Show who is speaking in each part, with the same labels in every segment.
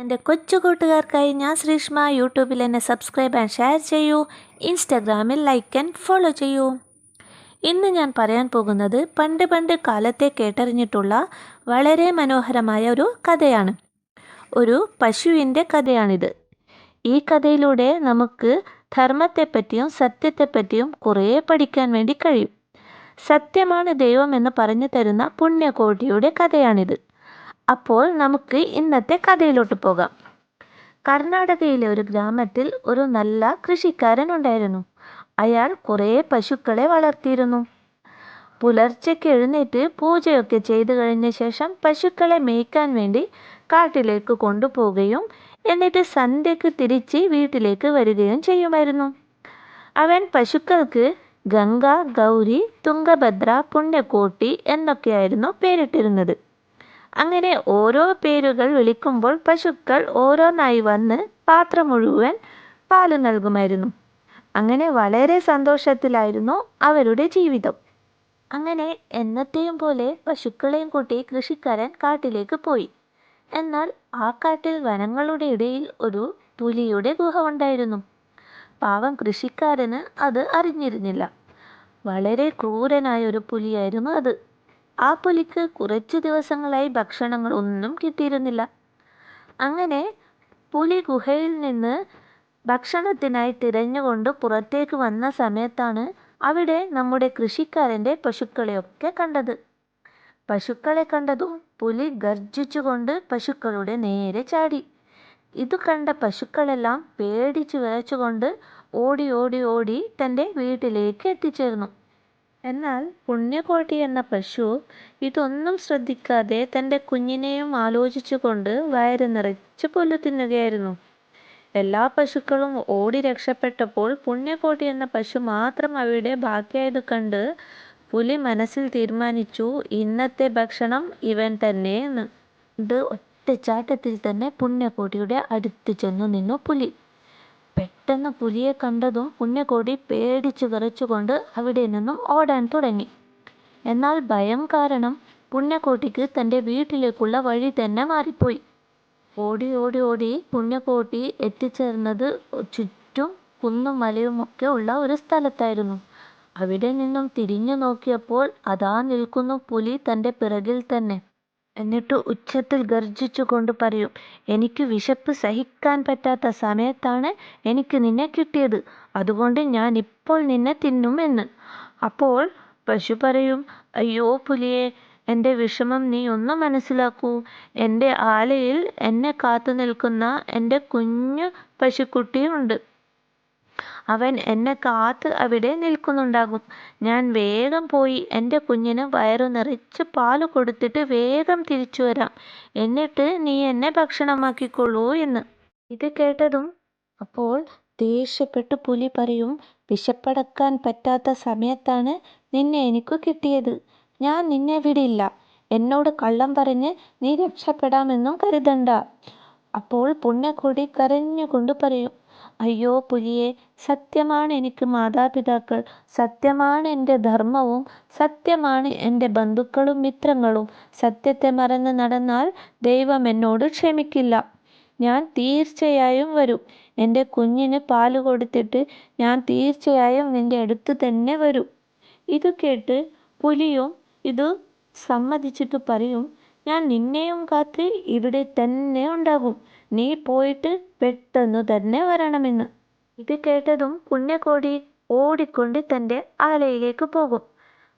Speaker 1: എൻ്റെ കൊച്ചു കൂട്ടുകാർക്കായി ഞാൻ ശ്രീഷ്മ. യൂട്യൂബിൽ എന്നെ സബ്സ്ക്രൈബ് ആൻഡ് ഷെയർ ചെയ്യൂ. ഇൻസ്റ്റാഗ്രാമിൽ ലൈക്ക് ആൻഡ് ഫോളോ ചെയ്യൂ. ഇന്ന് ഞാൻ പറയാൻ പോകുന്നത് പണ്ട് കാലത്തെ കേട്ടറിഞ്ഞിട്ടുള്ള വളരെ മനോഹരമായ ഒരു കഥയാണ്. ഒരു പശുവിൻ്റെ കഥയാണിത്. ഈ കഥയിലൂടെ നമുക്ക് ധർമ്മത്തെപ്പറ്റിയും സത്യത്തെപ്പറ്റിയും കുറേ പഠിക്കാൻ വേണ്ടി കഴിയും. സത്യമാണ് ദൈവം എന്ന് പറഞ്ഞു തരുന്ന പുണ്യകോടിയുടെ കഥയാണിത്. അപ്പോൾ നമുക്ക് ഇന്നത്തെ കഥയിലോട്ട് പോകാം. കർണാടകയിലെ ഒരു ഗ്രാമത്തിൽ ഒരു നല്ല കൃഷിക്കാരൻ ഉണ്ടായിരുന്നു. അയാൾ കുറേ പശുക്കളെ വളർത്തിയിരുന്നു. പുലർച്ചയ്ക്ക് എഴുന്നേറ്റ് പൂജയൊക്കെ ചെയ്തു കഴിഞ്ഞ ശേഷം പശുക്കളെ മേയ്ക്കാൻ വേണ്ടി കാട്ടിലേക്ക് കൊണ്ടുപോവുകയും എന്നിട്ട് സന്ധ്യയ്ക്ക് തിരിച്ച് വീട്ടിലേക്ക് വരികയും ചെയ്യുമായിരുന്നു. അവൻ പശുക്കൾക്ക് ഗംഗ, ഗൗരി, തുംഗഭദ്ര, പുണ്യകോട്ടി എന്നൊക്കെയായിരുന്നു പേരിട്ടിരുന്നത്. അങ്ങനെ ഓരോ പേരുകൾ വിളിക്കുമ്പോൾ പശുക്കൾ ഓരോന്നായി വന്ന് പാത്രം മുഴുവൻ പാല് നൽകുമായിരുന്നു. അങ്ങനെ വളരെ സന്തോഷത്തിലായിരുന്നു അവരുടെ ജീവിതം. അങ്ങനെ എന്നത്തെയും പോലെ പശുക്കളെയും കൂട്ടി കൃഷിക്കാരൻ കാട്ടിലേക്ക് പോയി. എന്നാൽ ആ കാട്ടിൽ വനങ്ങളുടെ ഇടയിൽ ഒരു പുലിയുടെ ഗുഹ ഉണ്ടായിരുന്നു. പാവം കൃഷിക്കാരന് അത് അറിഞ്ഞിരുന്നില്ല. വളരെ ക്രൂരനായ ഒരു പുലിയായിരുന്നു അത്. ആ പുലിക്ക് കുറച്ചു ദിവസങ്ങളായി ഭക്ഷണങ്ങൾ ഒന്നും കിട്ടിയിരുന്നില്ല. അങ്ങനെ പുലി ഗുഹയിൽ നിന്ന് ഭക്ഷണത്തിനായി തിരഞ്ഞുകൊണ്ട് പുറത്തേക്ക് വന്ന സമയത്താണ് അവിടെ നമ്മുടെ കൃഷിക്കാരൻ്റെ പശുക്കളെയൊക്കെ കണ്ടത്. പശുക്കളെ കണ്ടതും പുലി ഗർജിച്ചുകൊണ്ട് പശുക്കളുടെ നേരെ ചാടി. ഇത് കണ്ട പശുക്കളെല്ലാം പേടിച്ചു വിറച്ചുകൊണ്ട് ഓടി ഓടി ഓടി തൻ്റെ വീട്ടിലേക്ക് എത്തിച്ചേർന്നു. എന്നാൽ പുണ്യകോട്ടി എന്ന പശു ഇതൊന്നും ശ്രദ്ധിക്കാതെ തൻ്റെ കുഞ്ഞിനെയും ആലോചിച്ചുകൊണ്ട് വയറ് നിറച്ച് പുല്ല് തിന്നുകയായിരുന്നു. എല്ലാ പശുക്കളും ഓടി രക്ഷപ്പെട്ടപ്പോൾ പുണ്യകോട്ടി എന്ന പശു മാത്രം അവിടെ ബാക്കിയായത് കണ്ട് പുലി മനസ്സിൽ തീരുമാനിച്ചു, ഇന്നത്തെ ഭക്ഷണം ഇവൻ തന്നെ എന്ന്. ഒറ്റച്ചാട്ടത്തിൽ തന്നെ പുണ്യകോട്ടിയുടെ അടുത്ത് ചെന്നു നിന്നു പുലി. പെട്ടെന്ന് പുലിയെ കണ്ടതും പുണ്യകോടി പേടിച്ചു വിറച്ചുകൊണ്ട് അവിടെ നിന്നും ഓടാൻ തുടങ്ങി. എന്നാൽ ഭയം കാരണം പുണ്യകോട്ടിക്ക് തൻ്റെ വീട്ടിലേക്കുള്ള വഴി തന്നെ മാറിപ്പോയി. ഓടി ഓടി ഓടി പുണ്യകോട്ടി എത്തിച്ചേർന്നത് ചുറ്റും കുന്നും മലയുമൊക്കെ ഉള്ള ഒരു സ്ഥലത്തായിരുന്നു. അവിടെ നിന്നും തിരിഞ്ഞു നോക്കിയപ്പോൾ അതാ നിൽക്കുന്നു പുലി തൻ്റെ പിറകിൽ തന്നെ. എന്നിട്ട് ഉച്ചത്തിൽ ഗർജിച്ചുകൊണ്ട് പറയും, എനിക്ക് വിശപ്പ് സഹിക്കാൻ പറ്റാത്ത സമയത്താണ് എനിക്ക് നിന്നെ കിട്ടിയത്, അതുകൊണ്ട് ഞാൻ ഇപ്പോൾ നിന്നെ തിന്നും എന്ന്. അപ്പോൾ പശു പറയും, അയ്യോ പുലിയെ, എൻ്റെ വിഷമം നീ ഒന്ന് മനസ്സിലാക്കൂ. എൻ്റെ ആലയിൽ എന്നെ കാത്തു നിൽക്കുന്ന എൻ്റെ കുഞ്ഞു പശുക്കുട്ടിയുണ്ട്. അവൻ എന്നെ കാത്ത് അവിടെ നിൽക്കുന്നുണ്ടാകും. ഞാൻ വേഗം പോയി എൻ്റെ കുഞ്ഞിന് വയറു നിറച്ച് പാല് കൊടുത്തിട്ട് വേഗം തിരിച്ചു വരാം. എന്നിട്ട് നീ എന്നെ ഭക്ഷണമാക്കിക്കൊള്ളൂ എന്ന്. ഇത് കേട്ടതും അപ്പോൾ ദേഷ്യപ്പെട്ട് പുലി പറയും, വിശപ്പടക്കാൻ പറ്റാത്ത സമയത്താണ് നിന്നെ എനിക്ക് കിട്ടിയത്. ഞാൻ നിന്നെ വിടില്ല. എന്നോട് കള്ളം പറഞ്ഞ് നീ രക്ഷപ്പെടാമെന്നും കരുതണ്ട. അപ്പോൾ പുണ്യകോടി കരഞ്ഞുകൊണ്ട് പറയും, അയ്യോ പുലിയെ, സത്യമാണ് എനിക്ക് മാതാപിതാക്കൾ, സത്യമാണ് എൻ്റെ ധർമ്മവും, സത്യമാണ് എൻ്റെ ബന്ധുക്കളും മിത്രങ്ങളും. സത്യത്തെ മറന്ന് നടന്നാൽ ദൈവം എന്നോട് ക്ഷമിക്കില്ല. ഞാൻ തീർച്ചയായും വരും. എൻ്റെ കുഞ്ഞിന് പാല് കൊടുത്തിട്ട് ഞാൻ തീർച്ചയായും നിൻ്റെ അടുത്ത് തന്നെ വരും. ഇത് കേട്ട് പുലിയും ഇത് സമ്മതിച്ചിട്ട് പറയും, ഞാൻ നിന്നെയും കാത്ത് ഇവിടെ തന്നെ ഉണ്ടാകും. നീ പോയിട്ട് പെട്ടെന്ന് തന്നെ വരണമെന്ന്. ഇത് കേട്ടതും പുണ്യകോടി ഓടിക്കൊണ്ട് തൻ്റെ ആലയിലേക്ക് പോകും.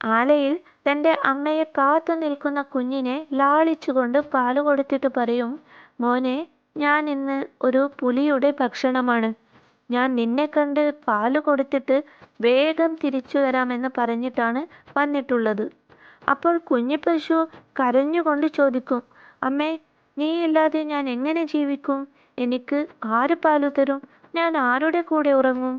Speaker 1: ആലയിൽ തൻ്റെ അമ്മയെ കാത്തു നിൽക്കുന്ന കുഞ്ഞിനെ ലാളിച്ചുകൊണ്ട് പാല് കൊടുത്തിട്ട് പറയും, മോനെ, ഞാൻ ഇന്ന് ഒരു പുലിയുടെ ഭക്ഷണമാണ്. ഞാൻ നിന്നെ കണ്ട് പാല് കൊടുത്തിട്ട് വേഗം തിരിച്ചു വരാമെന്ന് പറഞ്ഞിട്ടാണ് വന്നിട്ടുള്ളത്. അപ്പോൾ കുഞ്ഞി പശു കരഞ്ഞുകൊണ്ട് ചോദിക്കും, അമ്മേ, നീയില്ലാതെ ഞാൻ എങ്ങനെ ജീവിക്കും? എനിക്ക് ആര് പാല് തരും? ഞാൻ ആരുടെ കൂടെ ഉറങ്ങും?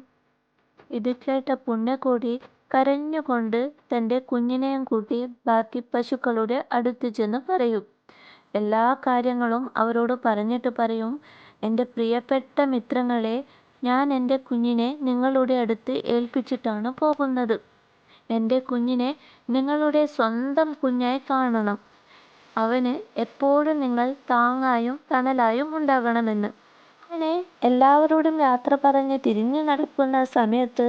Speaker 1: ഇത് കേട്ട പുണ്യകോടി കരഞ്ഞുകൊണ്ട് തൻ്റെ കുഞ്ഞിനെയും കൂട്ടി ബാക്കി പശുക്കളുടെ അടുത്ത് ചെന്ന് പറയും. എല്ലാ കാര്യങ്ങളും അവരോട് പറഞ്ഞിട്ട് പറയും, എൻ്റെ പ്രിയപ്പെട്ട മിത്രങ്ങളെ, ഞാൻ എൻ്റെ കുഞ്ഞിനെ നിങ്ങളുടെ അടുത്ത് ഏൽപ്പിച്ചിട്ടാണ് പോകുന്നത്. എൻ്റെ കുഞ്ഞിനെ നിങ്ങളുടെ സ്വന്തം കുഞ്ഞായി കാണണം. അവന് എപ്പോഴും നിങ്ങൾ താങ്ങായും തണലായും ഉണ്ടാകണമെന്ന്. അങ്ങനെ എല്ലാവരോടും യാത്ര പറഞ്ഞ് തിരിഞ്ഞു നടക്കുന്ന സമയത്ത്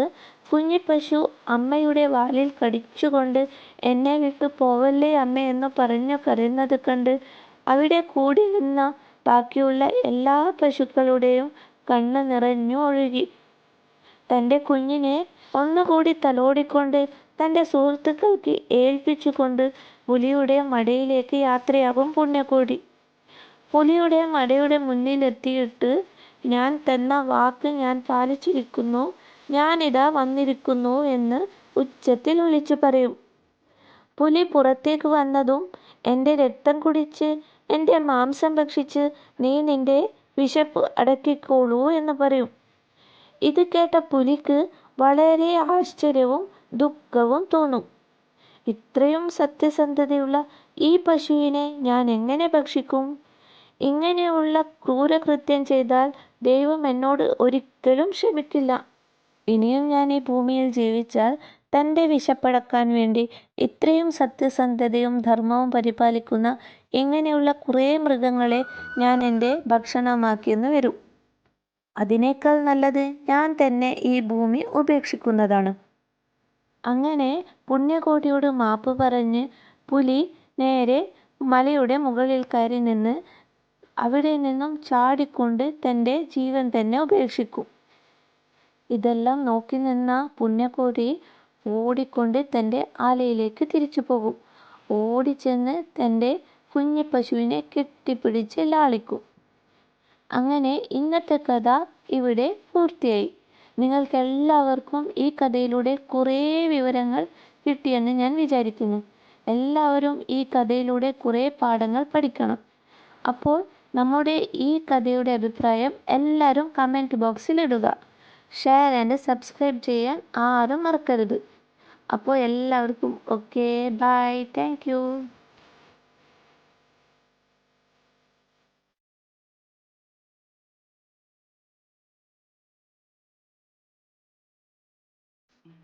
Speaker 1: കുഞ്ഞിപ്പശു അമ്മയുടെ വാലിൽ കടിച്ചുകൊണ്ട് എന്നെ വിട്ടു പോവല്ലേ അമ്മ എന്ന് പറഞ്ഞു കരയുന്നത് കണ്ട് അവിടെ കൂടി നിന്ന ബാക്കിയുള്ള എല്ലാ പശുക്കളുടെയും കണ്ണ് നിറഞ്ഞു ഒഴുകി. തൻ്റെ കുഞ്ഞിനെ ഒന്നുകൂടി തലോടിക്കൊണ്ട് തൻ്റെ സുഹൃത്തുക്കൾക്ക് ഏൽപ്പിച്ചുകൊണ്ട് പുലിയുടെ മടയിലേക്ക് യാത്രയാകും പുണ്യകോടി. പുലിയുടെ മടയുടെ മുന്നിലെത്തിയിട്ട് ഞാൻ തന്ന വാക്ക് ഞാൻ പാലിച്ചിരിക്കുന്നു, ഞാനിതാ വന്നിരിക്കുന്നു എന്ന് ഉച്ചത്തിൽ വിളിച്ചു പറയും. പുലി പുറത്തേക്ക് വന്നതും എൻ്റെ രക്തം കുടിച്ച് എൻ്റെ മാംസം ഭക്ഷിച്ച് നീ നിൻ്റെ വിശപ്പ് അടക്കിക്കോളൂ എന്ന് പറയും. ഇത് കേട്ട പുലിക്ക് വളരെ ആശ്ചര്യവും ദുഃഖവും തോന്നും. ഇത്രയും സത്യസന്ധതയുള്ള ഈ പശുവിനെ ഞാൻ എങ്ങനെ ഭക്ഷിക്കും? ഇങ്ങനെയുള്ള ക്രൂരകൃത്യം ചെയ്താൽ ദൈവം എന്നോട് ഒരിക്കലും ക്ഷമിക്കില്ല. ഇനിയും ഞാൻ ഈ ഭൂമിയിൽ ജീവിച്ചാൽ തൻ്റെ വിശപ്പടക്കാൻ വേണ്ടി ഇത്രയും സത്യസന്ധതയും ധർമ്മവും പരിപാലിക്കുന്ന ഇങ്ങനെയുള്ള കുറേ മൃഗങ്ങളെ ഞാൻ എൻ്റെ ഭക്ഷണമാക്കിയെന്ന് വരും. അതിനേക്കാൾ നല്ലത് ഞാൻ തന്നെ ഈ ഭൂമി ഉപേക്ഷിക്കുന്നതാണ്. അങ്ങനെ പുണ്യകോടിയോട് മാപ്പ് പറഞ്ഞ് പുലി നേരെ മലയുടെ മുകളിൽ കയറി നിന്ന് അവിടെ നിന്നും ചാടിക്കൊണ്ട് തൻ്റെ ജീവൻ തന്നെ ഉപേക്ഷിക്കും. ഇതെല്ലാം നോക്കി നിന്ന പുണ്യകോടി ഓടിക്കൊണ്ട് തൻ്റെ ആലയിലേക്ക് തിരിച്ചു പോകും. ഓടിച്ചെന്ന് തൻ്റെ കുഞ്ഞിപ്പശുവിനെ കെട്ടിപ്പിടിച്ച് ലാളിക്കും. അങ്ങനെ ഇന്നത്തെ കഥ ഇവിടെ പൂർത്തിയായി. നിങ്ങൾക്കെല്ലാവർക്കും ഈ കഥയിലൂടെ കുറേ വിവരങ്ങൾ കിട്ടിയെന്ന് ഞാൻ വിചാരിക്കുന്നു. എല്ലാവരും ഈ കഥയിലൂടെ കുറേ പാഠങ്ങൾ പഠിക്കണം. അപ്പോൾ നമ്മുടെ ഈ കഥയുടെ അഭിപ്രായം എല്ലാവരും കമൻറ്റ് ബോക്സിൽ ഇടുക. ഷെയർ ആൻഡ് സബ്സ്ക്രൈബ് ചെയ്യാൻ ആരും മറക്കരുത്. അപ്പോൾ എല്ലാവർക്കും ഓക്കെ, ബൈ, താങ്ക് യു.